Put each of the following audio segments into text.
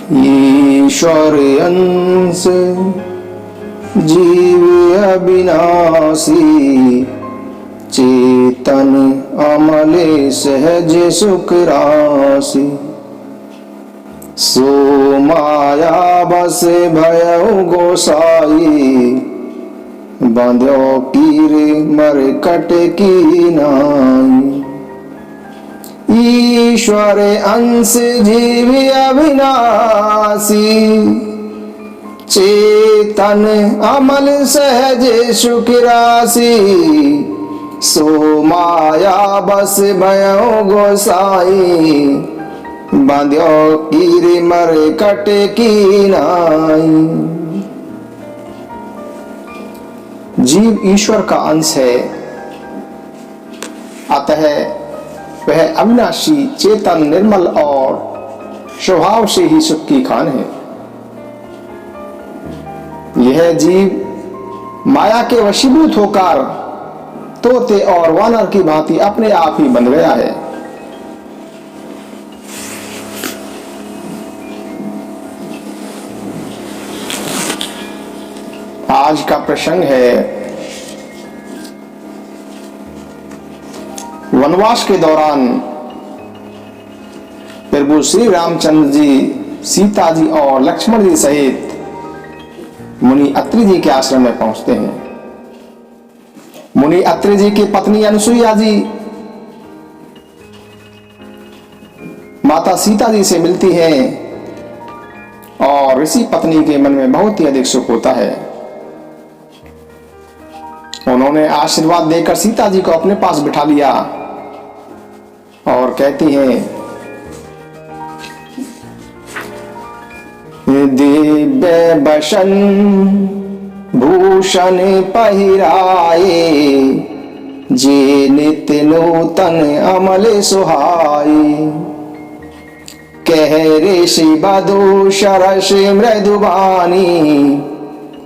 ईश्वर अंश जीव अविनाशी, चेतन अमल सहज सुख राशि। सो माया बस भयउ गोसाई, बांध्यो पीर मरकट की नाई। ईश्वर अंश जीव अविनाशी, चेतन अमल सहज सुख राशि। सो माया बस भयो गोसाई, बांध्यो पीर मरकट की नाई। जीव ईश्वर का अंश है, अतः वह अविनाशी, चेतन, निर्मल और स्वभाव से ही सुख की खान है। यह जीव माया के वशीभूत होकर तोते और वानर की भांति अपने आप ही बन गया है। आज का प्रसंग है वनवास के दौरान प्रभु श्री रामचंद्र जी सीता जी और लक्ष्मण जी सहित मुनि अत्रि जी के आश्रम में पहुंचते हैं। मुनि अत्रि जी की पत्नी अनुसुईया जी माता सीता जी से मिलती हैं और ऋषि पत्नी के मन में बहुत ही अधिक सुख होता है। उन्होंने आशीर्वाद देकर सीता जी को अपने पास बिठा लिया और कहती हैं, दिव्य बसन भूषण पहिराए, जे नित्य नूतन अमल सुहाए। कह ऋषि बधू सरस मृदुबानी,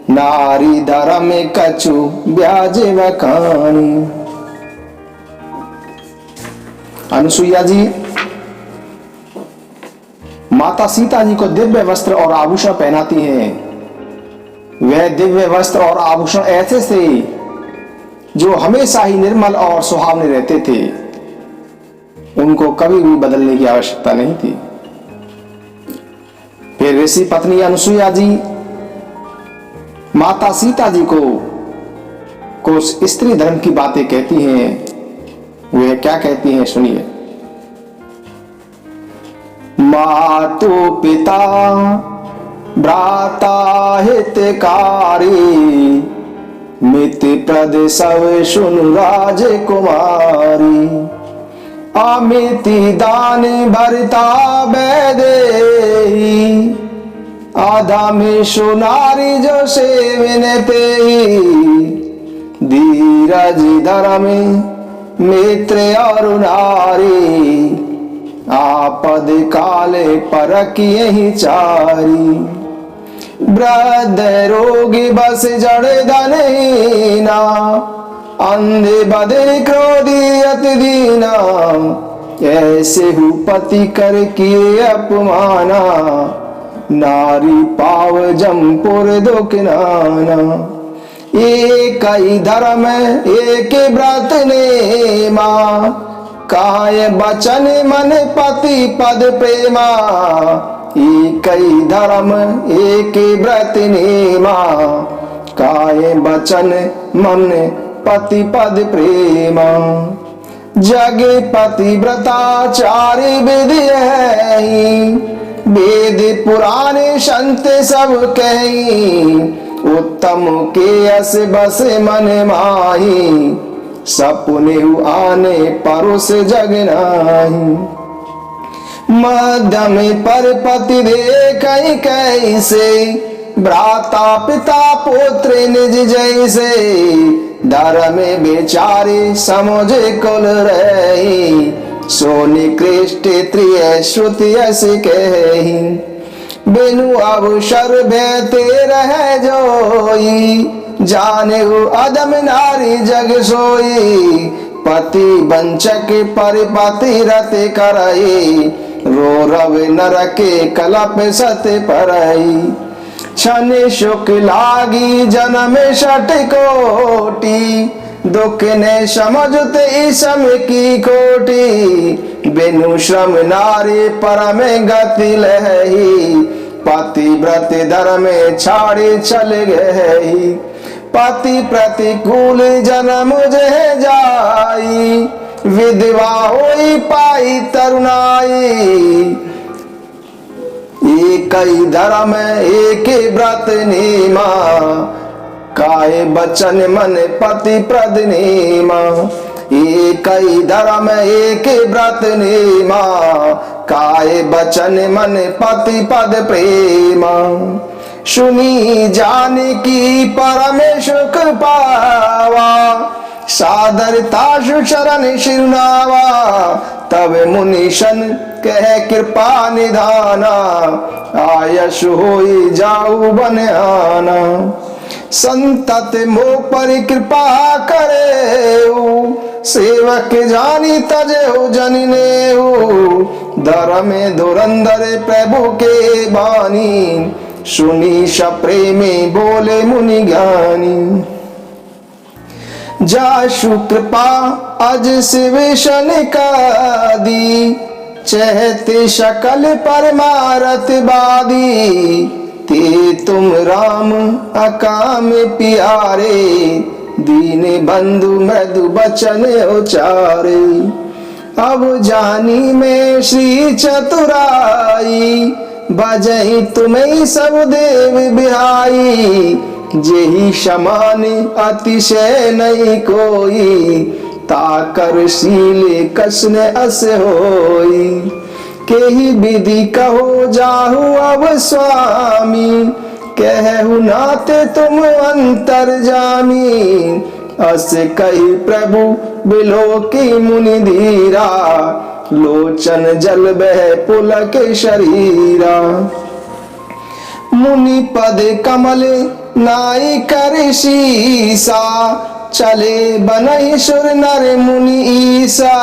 नारी धर्म कछु ब्याज बखानी। अनुसुईया जी माता सीता जी को दिव्य वस्त्र और आभूषण पहनाती हैं। वह दिव्य वस्त्र और आभूषण ऐसे थे जो हमेशा ही निर्मल और सुहावने रहते थे। उनको कभी भी बदलने की आवश्यकता नहीं थी। फिर ऋषि पत्नी अनुसुईया जी माता सीता जी को कुछ स्त्री धर्म की बातें कहती हैं। वह क्या कहती हैं, सुनिए। मातु पिता भ्राता हितकारी, मित्र प्रद सब सुन राजकुमारी। अमिति दान भरता बैदेही, आधा में सुनारी जो सेवन ते। धीरज धर्म मित्र और नारी, आपद काले परख यही चारी। वृद्ध रोगी बस जड़ धनहीना, अंधे बदे क्रोधी अति दीना। ऐसे हु पति कर किए अपमाना, नारी पाव जमपुर दुख नाना। एक ही धर्म एक व्रत नेमा, काय बचन मन पति पद प्रेमा। एक ही धर्म एक व्रत नेमा, काय बचन मन पति पद प्रेमा। जग पति व्रताचार्य विधि है, वेद पुराण संत सब कही। उत्तम के यस बस मन माही, सपने आने परोस जग नाही। मध्यम पर पति देख कैसे, भ्राता पिता पुत्र निज जैसे। धर्म बेचारे समझ कुल रही, सो निकृष्ट त्रिय श्रुति यस कही। बिनु अवसर भयते रह जोई, जाने अदम नारी जग सोई। पति वंचक परिपति रत करई, रो रवे नरके कलप सत परई। क्षण शुक लागी जन्म षट कोटि, दुख ने समझते इसम की कोटि। बिनु श्रम नारी परम गति लही, पतिव्रत धर्म छाड़ी चल गई। पति प्रतिकूल जन्म जह जाई, विधवा होई पाई तरुणाई। एक ही धर्म एक व्रत नेमा, काय बचन मन पति प्रद नेमा। एक ही धर्म एक व्रत नेमा, काय बचन मन पति पद प्रेमा। सुनी जान की परम सुख पावा, सादरता शरण शिरनावा। तब मुनिशन कह कृपा निधाना, आयश होई जाऊ बन आना। संतत मोह पर कृपा करे, सेवक जानी तजे जनि नेहु। धर्म धुरंधर प्रभु के बानी, सुनी प्रेमी बोले मुनि ज्ञानी। जाशु कृपा अज शिवेशन का दी, चहते शकल परमारथ बादी। ते तुम राम अकाम प्यारे, दीन बंधु मृदु बचन उचारे। अब जानी में श्री चतुराई, बजई तुम्हें सब देव बिहाई। जेहि समान अतिशय नहीं कोई, ताकर शीले कसन अस होई। केहि विधि कहो जाहु अब स्वामी, कहु नाते तुम अंतर जामी। अस कही प्रभु बिलो की मुनि धीरा, लोचन जल बह पुलक शरीरा। मुनि पद कमल नाई कर शीसा, चले बनई सुर नर मुनि ईसा।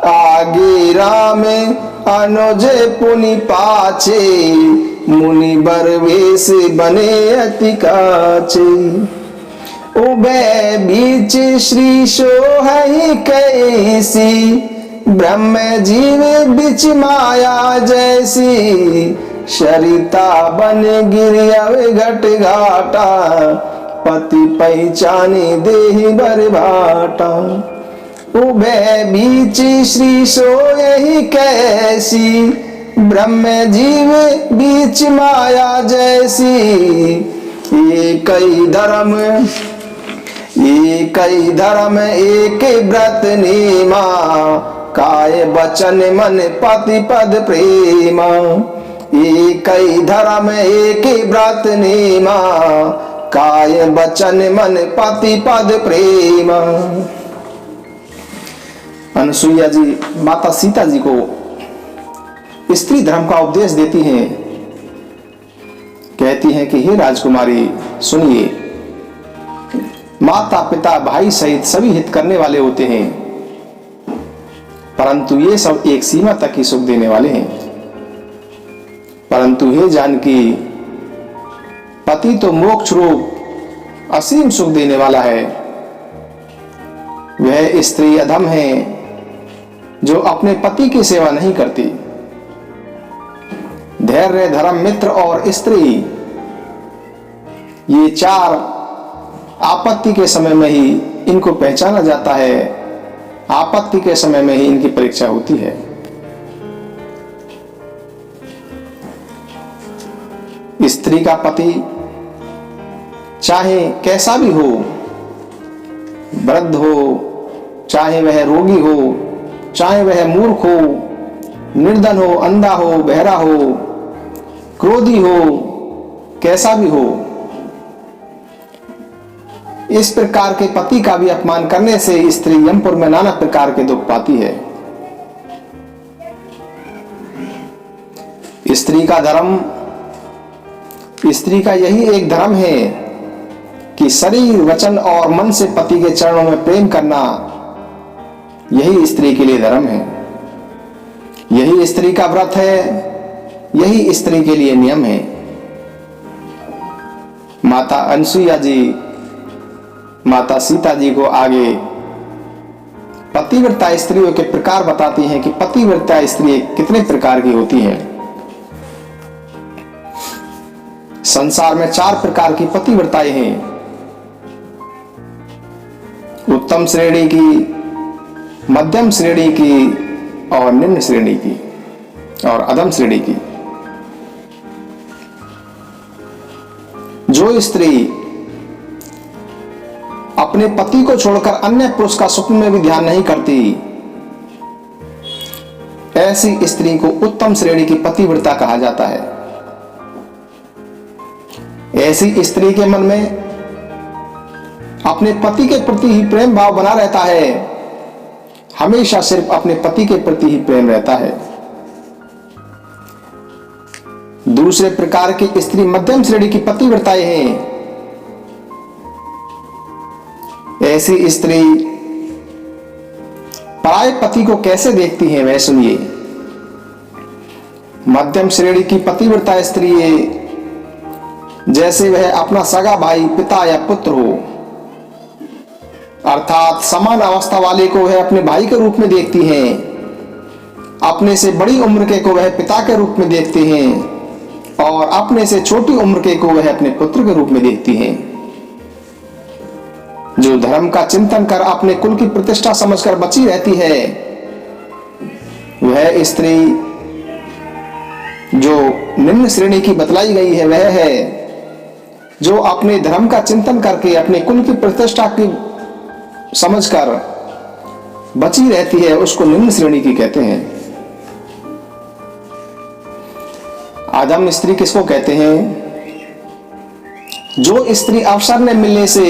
आगे राम अनुज पुनि पाछे, मुनि बरवेश बने अति काचे। उभय बीच श्री सोहहि कैसी, ब्रह्म जीव बिच माया जैसी। सरिता बन गिरियव घट घाटा, पति पहचानी देहि बर भाटा। उभय बीच श्री सोयहि कैसी, ब्रह्म जीव बीच माया जैसी। एक ही धर्म एक व्रत नेमा, काय बचन मन पति पद प्रेमा। एक ही धर्म एक व्रत नेमा, काय बचन मन पति पद प्रेमा। अनुसुईया जी माता सीता जी को स्त्री धर्म का उपदेश देती हैं। कहती हैं कि हे राजकुमारी सुनिए, माता पिता भाई सहित सभी हित करने वाले होते हैं, परंतु ये सब एक सीमा तक ही सुख देने वाले हैं। परंतु हे जानकी, पति तो मोक्ष रूप असीम सुख देने वाला है। वह स्त्री अधम है जो अपने पति की सेवा नहीं करती। धैर्य, धर्म, मित्र और स्त्री, ये चार आपत्ति के समय में ही इनको पहचाना जाता है। आपत्ति के समय में ही इनकी परीक्षा होती है। स्त्री का पति चाहे कैसा भी हो, वृद्ध हो, चाहे वह रोगी हो, चाहे वह मूर्ख हो, निर्धन हो, अंधा हो, बहरा हो, क्रोधी हो, कैसा भी हो, इस प्रकार के पति का भी अपमान करने से स्त्री यमपुर में नाना प्रकार के दुख पाती है। स्त्री का धर्म, स्त्री का यही एक धर्म है कि शरीर, वचन और मन से पति के चरणों में प्रेम करना, यही स्त्री के लिए धर्म है। यही स्त्री का व्रत है, यही स्त्री के लिए नियम है। माता अनसुईया जी माता सीता जी को आगे पतिव्रता स्त्रियों के प्रकार बताती हैं कि पतिव्रता स्त्री कितने प्रकार की होती हैं। संसार में 4 प्रकार की पतिव्रताएं हैं, उत्तम श्रेणी की, मध्यम श्रेणी की और निम्न श्रेणी की और अधम श्रेणी की। जो स्त्री अपने पति को छोड़कर अन्य पुरुष का स्वप्न में भी ध्यान नहीं करती, ऐसी स्त्री को उत्तम श्रेणी की पतिव्रता कहा जाता है। ऐसी स्त्री के मन में अपने पति के प्रति ही प्रेम भाव बना रहता है, हमेशा सिर्फ अपने पति के प्रति ही प्रेम रहता है। दूसरे प्रकार की स्त्री मध्यम श्रेणी की पतिव्रताएं हैं। ऐसी स्त्री पराये पति को कैसे देखती हैं वह सुनिए। मध्यम श्रेणी की पतिव्रता स्त्री जैसे वह अपना सगा भाई, पिता या पुत्र हो, अर्थात समान अवस्था वाले को वह अपने भाई के रूप में देखती हैं, अपने से बड़ी उम्र के को वह पिता के रूप में देखते हैं और अपने से छोटी उम्र के को वह अपने पुत्र के रूप में देखती हैं। जो धर्म का चिंतन कर अपने कुल की प्रतिष्ठा समझकर बची रहती है, वह स्त्री जो निम्न श्रेणी की बतलाई गई है वह है जो अपने धर्म का चिंतन करके अपने कुल की प्रतिष्ठा की समझकर बची रहती है, उसको निम्न श्रेणी की कहते हैं। अधम स्त्री किसको कहते हैं? जो स्त्री अवसर न मिलने से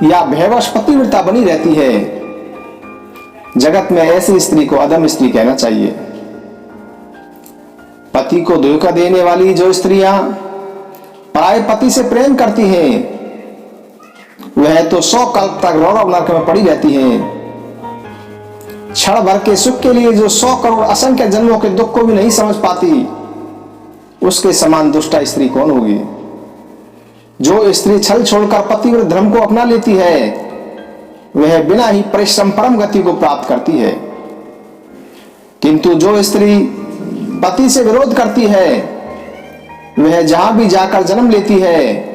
या भयवश पतिव्रता बनी रहती है, जगत में ऐसी स्त्री को अधम स्त्री कहना चाहिए। पति को धोखा देने वाली जो स्त्रियां पराये पति से प्रेम करती हैं, वह तो 100 कल्प तक रौरव नरक में पड़ी रहती हैं। क्षण भर के सुख के लिए जो 100 करोड़ असंख्य जन्मों के दुख को भी नहीं समझ पाती, उसके समान दुष्टा स्त्री कौन होगी? जो स्त्री छल छोड़कर पतिव्रत धर्म को अपना लेती है, वह बिना ही परिश्रम परम गति को प्राप्त करती है। किंतु जो स्त्री पति से विरोध करती है, वह जहां भी जाकर जन्म लेती है,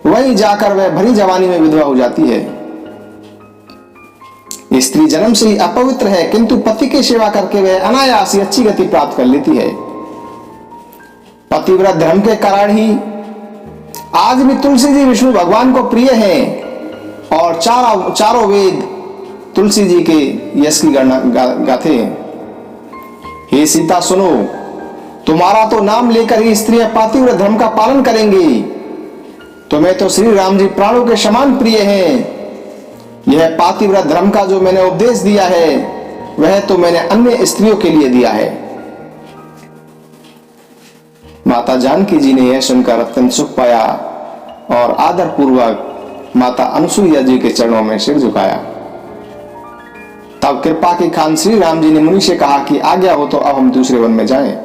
वहीं जाकर वह भरी जवानी में विधवा हो जाती है। स्त्री जन्म से ही अपवित्र है, किंतु पति की सेवा करके वह अनायास ही अच्छी गति प्राप्त कर लेती है। पतिव्रत धर्म के कारण ही आज भी तुलसी जी विष्णु भगवान को प्रिय हैं और चारों वेद तुलसी जी के यश की गणना गाथे हैं। हे सीता सुनो, तुम्हारा तो नाम लेकर ही स्त्रियां पतिव्रत धर्म का पालन करेंगी। तुम्हें तो श्री राम जी प्राणों के समान प्रिय हैं। यह पतिव्रत धर्म का जो मैंने उपदेश दिया है, वह तो मैंने अन्य स्त्रियों के लिए दिया है। माता जानकी जी ने यह सुनकर अत्यंत सुख पाया और आदर पूर्वक माता अनसुईया जी के चरणों में सिर झुकाया। तब कृपा की खान श्री राम जी ने मुनि से कहा कि आज्ञा हो तो अब हम दूसरे वन में जाएं।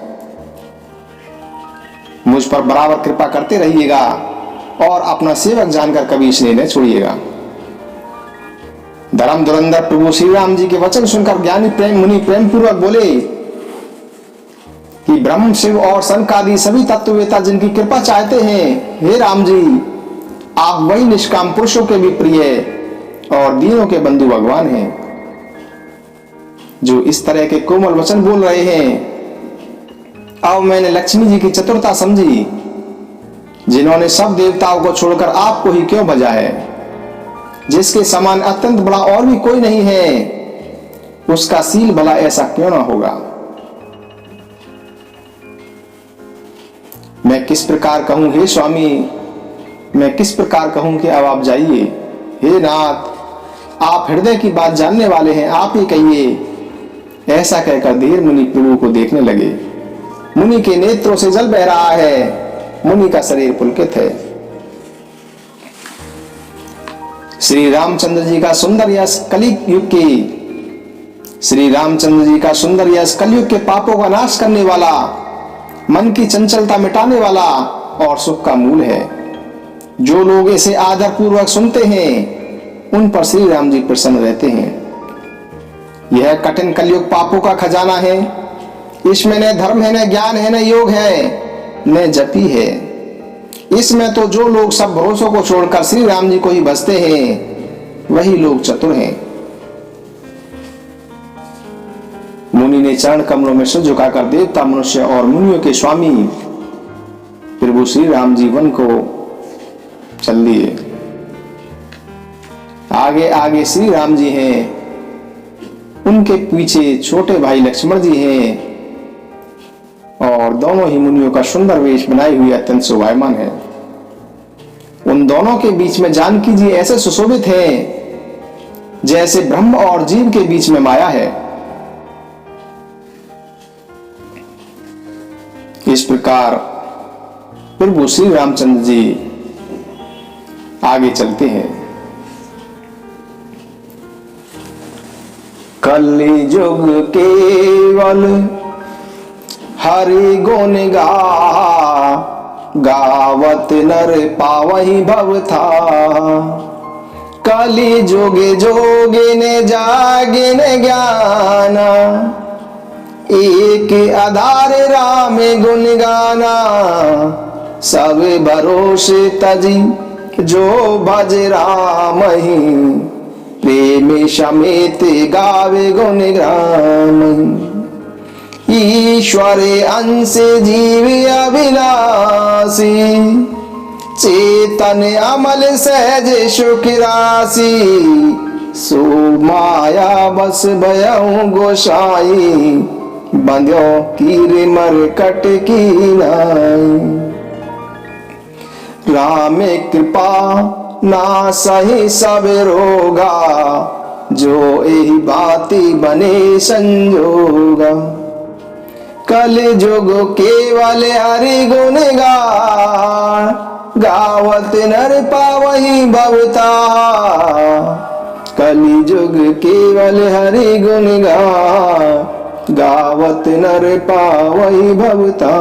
मुझ पर बराबर कृपा करते रहिएगा और अपना सेवक जानकर कभी स्नेह न छोड़िएगा। धर्म धुरंधर प्रभु श्री राम जी के वचन सुनकर ज्ञानी प्रेम मुनि प्रेम पूर्वक बोले कि ब्रह्म शिव और सनकादि सभी तत्ववेता जिनकी कृपा चाहते हैं, हे राम जी, आप वही निष्काम पुरुषों के भी प्रिय और दीनों के बंधु भगवान हैं। जो इस तरह के कोमल वचन बोल रहे हैं, अब मैंने लक्ष्मी जी की चतुरता समझी, जिन्होंने सब देवताओं को छोड़कर आपको ही क्यों भजा है। जिसके समान अत्यंत बड़ा और भी कोई नहीं है, उसका सील भला ऐसा क्यों ना होगा। मैं किस प्रकार कहूं हे स्वामी, मैं किस प्रकार कहूं कि अब आप जाइए। हे नाथ, आप हृदय की बात जानने वाले हैं, आप ही कहिए। ऐसा कहकर धीर मुनि प्रभु को देखने लगे। मुनि के नेत्रों से जल बह रहा है, मुनि का शरीर पुलकित है। श्री रामचंद्र जी का सुंदर यश कलि युग की श्री रामचंद्र जी का सुंदर यश कलयुग के पापों का नाश करने वाला, मन की चंचलता मिटाने वाला और सुख का मूल है। जो लोग इसे आदर पूर्वक सुनते हैं उन पर श्री राम जी प्रसन्न रहते हैं। यह कठिन कलयुग पापों का खजाना है। इसमें न धर्म है, न ज्ञान है, न योग है, न जपी है। इसमें तो जो लोग सब भरोसों को छोड़कर श्री राम जी को ही भजते हैं वही लोग चतुर हैं। मुनि ने चरण कमलों में सिर झुकाकर देवता, मनुष्य और मुनियों के स्वामी प्रभु श्री राम जीवन को चल लिए। आगे आगे श्री राम जी हैं, उनके पीछे छोटे भाई लक्ष्मण जी हैं और दोनों ही मुनियों का सुंदर वेश बनाई हुई अत्यंत शोभायमान है। उन दोनों के बीच में जानकी जी ऐसे सुशोभित हैं जैसे ब्रह्म और जीव के बीच में माया है। इस प्रकार प्रभु श्री रामचंद्र जी आगे चलते हैं। कलि युग केवल हरि गुण गावत नर पावहि भव था। कलि युग जोगिन जागिन ज्ञान, एक आधार राम गुण गाना। सब भरोसे तजी जो भज राम ही, प्रेम समेत गावे गुण गान। ईश्वर अंश जीव अभिलाषी, चेतन अमल सहज सुख राशि। सो माया बस भयउ गोसाई, बंध्यो कीर मरकट की नाई। राम कृपा ना सही सब रोगा, जो यही बाती बने संजोगा। कल युग केवल हरि गुण गावत नर पावहि भवता। कलि युग केवल हरि गुण गावत नर पावहि भवता।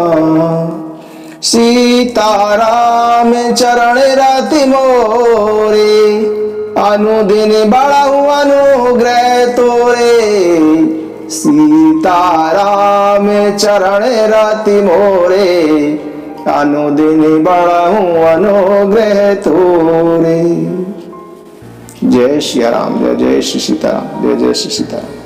सीताराम चरण रति मोरे, अनुदिन बढ़ाऊ अनुग्रह तोरे। सीताराम चरण रति मोरे, अनुदिन बढ़ाऊ अनुग्रह तोरे। जय श्री राम, जय जय श्री सीताराम, जय जय श्री सीताराम।